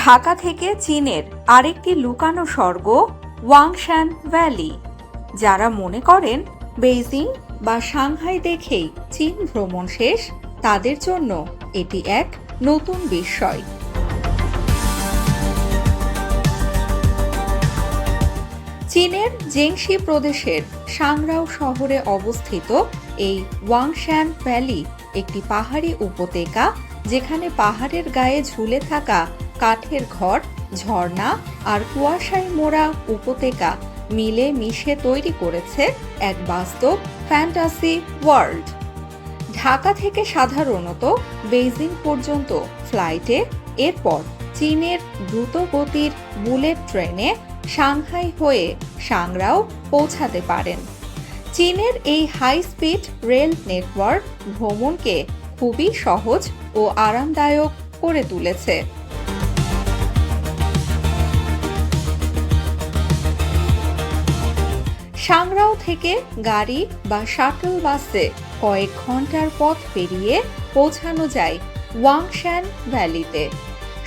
ঢাকা থেকে চীনের আরেকটি লুকানো স্বর্গ ওয়াংশান ভ্যালি। যারা মনে করেন বেইজিং বা সাংহাই দেখেই চীন ভ্রমণ শেষ, তাদের জন্য এটি এক নতুন বিস্ময়। চীনের জেংশি প্রদেশের সাংরাও শহরে অবস্থিত এই ওয়াংশান ভ্যালি একটি পাহাড়ি উপত্যকা, যেখানে পাহাড়ের গায়ে ঝুলে থাকা কাঠের ঘর, ঝর্ণা আর কুয়াশায় মোড়া উপত্যকা মিলে মিশে তৈরি করেছে এক বাস্তব ফ্যান্টাসি ওয়ার্ল্ড। ঢাকা থেকে সাধারণত বেইজিং পর্যন্ত ফ্লাইটে, এরপর চীনের দ্রুতগতির বুলেট ট্রেনে সাংহাই হয়ে সাংরাও পৌঁছাতে পারেন। চীনের এই হাই স্পিড রেল নেটওয়ার্ক ভ্রমণকে খুবই সহজ ও আরামদায়ক করে তুলেছে। সাংরাও থেকে গাড়ি বা শাটল বাসে কয়েক ঘন্টার পথ পেরিয়ে পৌঁছানো যায় ওয়াংশান ভ্যালিতে।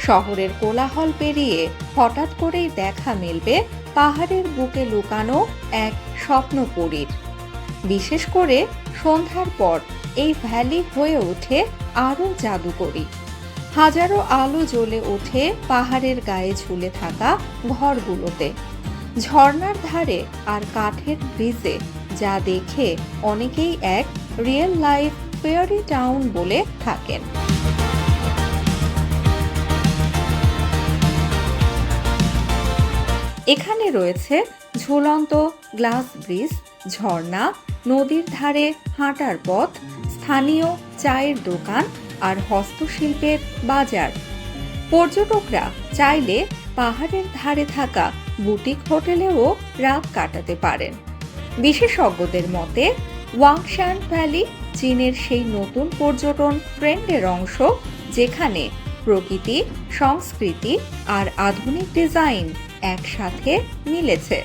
শহরের কোলাহল পেরিয়ে হঠাৎ করেই দেখা মিলবে পাহাড়ের বুকে লুকানো এক স্বপ্নপুরীর। বিশেষ করে সন্ধ্যার পর এই ভ্যালি হয়ে ওঠে আরও জাদুকরী। হাজারো আলো জ্বলে ওঠে পাহাড়ের গায়ে ঝুলে থাকা ঘরগুলোতে, ঝর্ণার ধারে আর কাঠের ব্রিজে, যা দেখে অনেকেই এক রিয়েল লাইফ ফেয়ারি টাউন বলে থাকেন। এখানে রয়েছে ঝুলন্ত গ্লাস ব্রিজ, ঝর্ণা, নদীর ধারে হাঁটার পথ, স্থানীয় চায়ের দোকান আর হস্তশিল্পের বাজার। পর্যটকরা চাইলে পাহাড়ের ধারে থাকা বুটিক হোটেলেও রাত কাটাতে পারেন। বিশেষজ্ঞদের মতে ওয়াংশান ভ্যালি চীনের সেই নতুন পর্যটন ট্রেন্ডের অংশ, যেখানে প্রকৃতি, সংস্কৃতি আর আধুনিক ডিজাইন একসাথে মিলেছে।